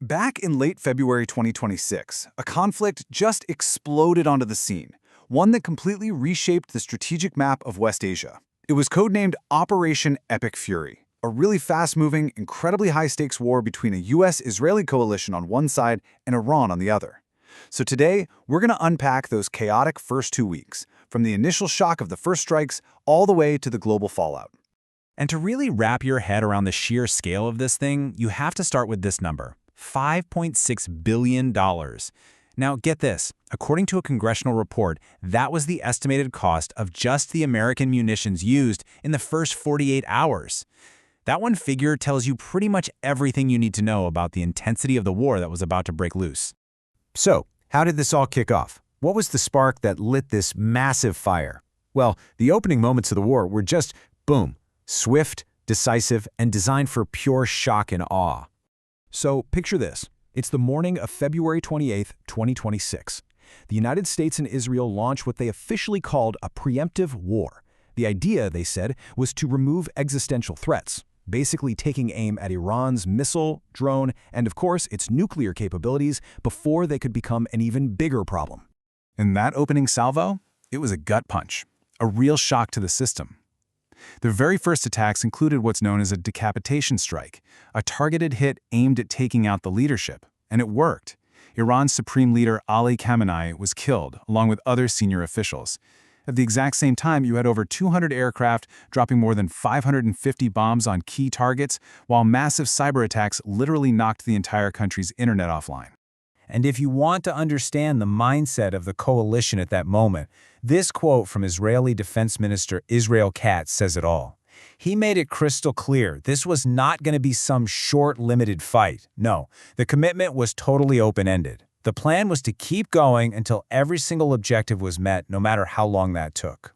Back in late February 2026, a conflict just exploded onto the scene, one that completely reshaped the strategic map of West Asia. It was codenamed Operation Epic Fury, a really fast-moving, incredibly high-stakes war between a U.S. Israeli coalition on one side and Iran on the other. So today, we're going to unpack those chaotic first 2 weeks, from the initial shock of the first strikes all the way to the global fallout. And to really wrap your head around the sheer scale of this thing, you have to start with this number, $5.6 billion. Now, get this. According to a congressional report, that was the estimated cost of just the American munitions used in the first 48 hours. That one figure tells you pretty much everything you need to know about the intensity of the war that was about to break loose. So, how did this all kick off? What was the spark that lit this massive fire? Well, the opening moments of the war were just, boom, swift, decisive, and designed for pure shock and awe. So, picture this. It's the morning of February 28, 2026. The United States and Israel launch what they officially called a preemptive war. The idea, they said, was to remove existential threats, basically taking aim at Iran's missile, drone, and of course, its nuclear capabilities before they could become an even bigger problem. In that opening salvo, it was a gut punch, a real shock to the system. The very first attacks included what's known as a decapitation strike, a targeted hit aimed at taking out the leadership, and it worked. Iran's supreme leader Ali Khamenei was killed, along with other senior officials. At the exact same time, you had over 200 aircraft dropping more than 550 bombs on key targets, while massive cyber attacks literally knocked the entire country's internet offline. And if you want to understand the mindset of the coalition at that moment, this quote from Israeli Defense Minister Israel Katz says it all. He made it crystal clear this was not going to be some short, limited fight. No, the commitment was totally open-ended. The plan was to keep going until every single objective was met, no matter how long that took.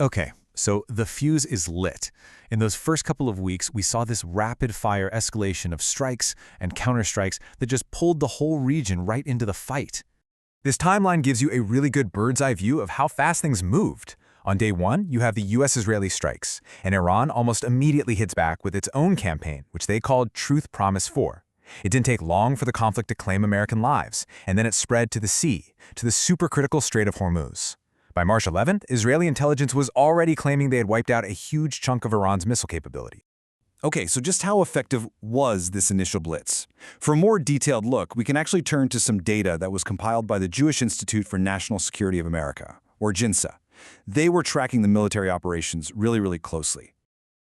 Okay, so the fuse is lit. In those first couple of weeks, we saw this rapid-fire escalation of strikes and counterstrikes that just pulled the whole region right into the fight. This timeline gives you a really good bird's-eye view of how fast things moved. On day one, you have the U.S. Israeli strikes, and Iran almost immediately hits back with its own campaign, which they called Truth Promise 4. It didn't take long for the conflict to claim American lives, and then it spread to the sea, to the supercritical Strait of Hormuz. By March 11th, Israeli intelligence was already claiming they had wiped out a huge chunk of Iran's missile capability. Okay, so just how effective was this initial blitz? For a more detailed look, we can actually turn to some data that was compiled by the Jewish Institute for National Security of America, or JINSA. They were tracking the military operations really closely.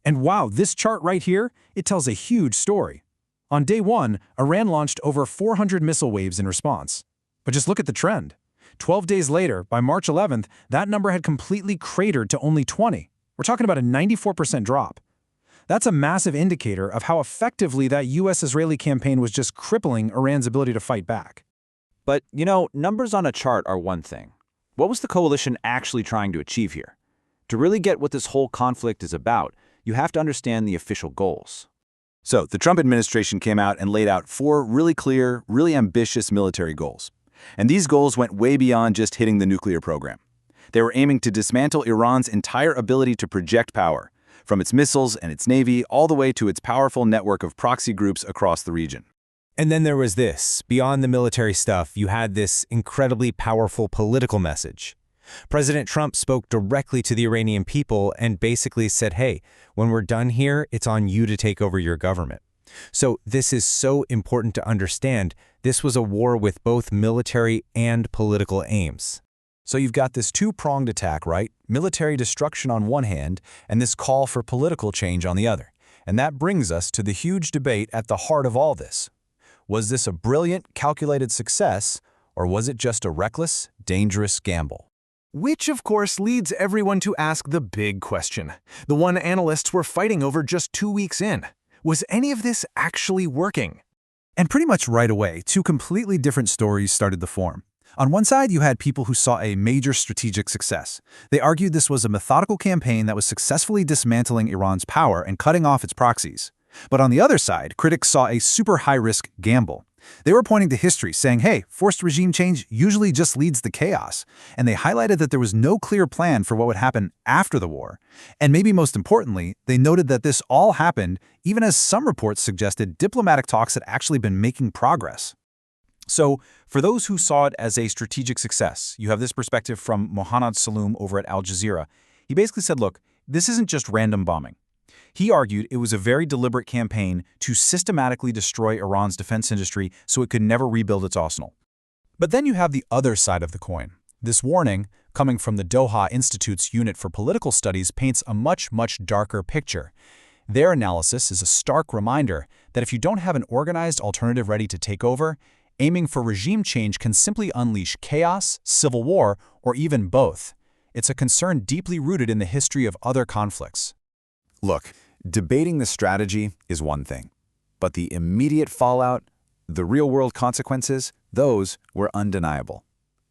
And wow, this chart right here, it tells a huge story. On day one, Iran launched over 400 missile waves in response. But just look at the trend. 12 days later, by March 11th, that number had completely cratered to only 20. We're talking about a 94% drop. That's a massive indicator of how effectively that U.S.-Israeli campaign was just crippling Iran's ability to fight back. But, numbers on a chart are one thing. What was the coalition actually trying to achieve here? To really get what this whole conflict is about, you have to understand the official goals. So, the Trump administration came out and laid out 4 really clear, really ambitious military goals. And these goals went way beyond just hitting the nuclear program. They were aiming to dismantle Iran's entire ability to project power, from its missiles and its navy all the way to its powerful network of proxy groups across the region. And then there was this. Beyond the military stuff, you had this incredibly powerful political message. President Trump spoke directly to the Iranian people and basically said, hey, when we're done here, it's on you to take over your government. So this is so important to understand. This was a war with both military and political aims. So you've got this two-pronged attack, right? Military destruction on one hand, and this call for political change on the other. And that brings us to the huge debate at the heart of all this. Was this a brilliant, calculated success, or was it just a reckless, dangerous gamble? Which, of course, leads everyone to ask the big question, the one analysts were fighting over just 2 weeks in. Was any of this actually working? And pretty much right away, 2 completely different stories started to form. On one side, you had people who saw a major strategic success. They argued this was a methodical campaign that was successfully dismantling Iran's power and cutting off its proxies. But on the other side, critics saw a super high-risk gamble. They were pointing to history, saying, hey, forced regime change usually just leads to chaos. And they highlighted that there was no clear plan for what would happen after the war. And maybe most importantly, they noted that this all happened even as some reports suggested diplomatic talks had actually been making progress. So, for those who saw it as a strategic success, you have this perspective from Mohanad Saloom over at Al Jazeera. He basically said, look, this isn't just random bombing. He argued it was a very deliberate campaign to systematically destroy Iran's defense industry so it could never rebuild its arsenal. But then you have the other side of the coin. This warning, coming from the Doha Institute's Unit for Political Studies, paints a much, much darker picture. Their analysis is a stark reminder that if you don't have an organized alternative ready to take over, aiming for regime change can simply unleash chaos, civil war, or even both. It's a concern deeply rooted in the history of other conflicts. Look, debating the strategy is one thing, but the immediate fallout, the real-world consequences, those were undeniable.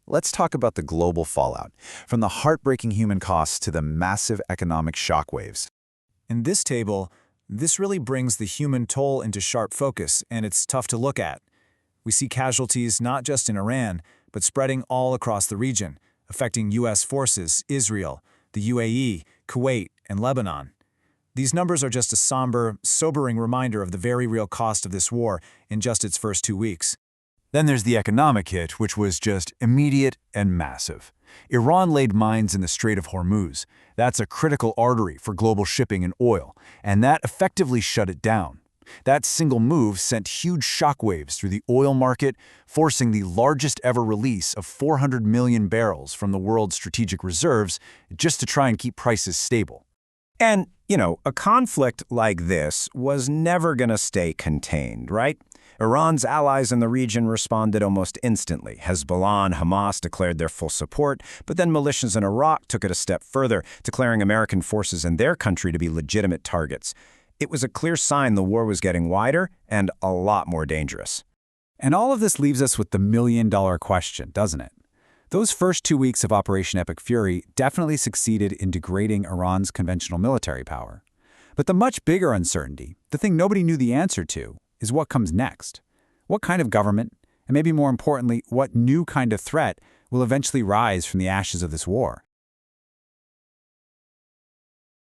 Let's talk about the global fallout, from the heartbreaking human costs to the massive economic shockwaves. In this table, this really brings the human toll into sharp focus, and it's tough to look at. We see casualties not just in Iran, but spreading all across the region, affecting U.S. forces, Israel, the UAE, Kuwait, and Lebanon. These numbers are just a somber, sobering reminder of the very real cost of this war in just its first 2 weeks. Then there's the economic hit, which was just immediate and massive. Iran laid mines in the Strait of Hormuz. That's a critical artery for global shipping and oil, and that effectively shut it down. That single move sent huge shockwaves through the oil market, forcing the largest ever release of 400 million barrels from the world's strategic reserves just to try and keep prices stable. And, a conflict like this was never going to stay contained, right? Iran's allies in the region responded almost instantly. Hezbollah and Hamas declared their full support, but then militias in Iraq took it a step further, declaring American forces in their country to be legitimate targets. It was a clear sign the war was getting wider and a lot more dangerous. And all of this leaves us with the million-dollar question, doesn't it? Those first 2 weeks of Operation Epic Fury definitely succeeded in degrading Iran's conventional military power. But the much bigger uncertainty, the thing nobody knew the answer to, is what comes next. What kind of government, and maybe more importantly, what new kind of threat will eventually rise from the ashes of this war?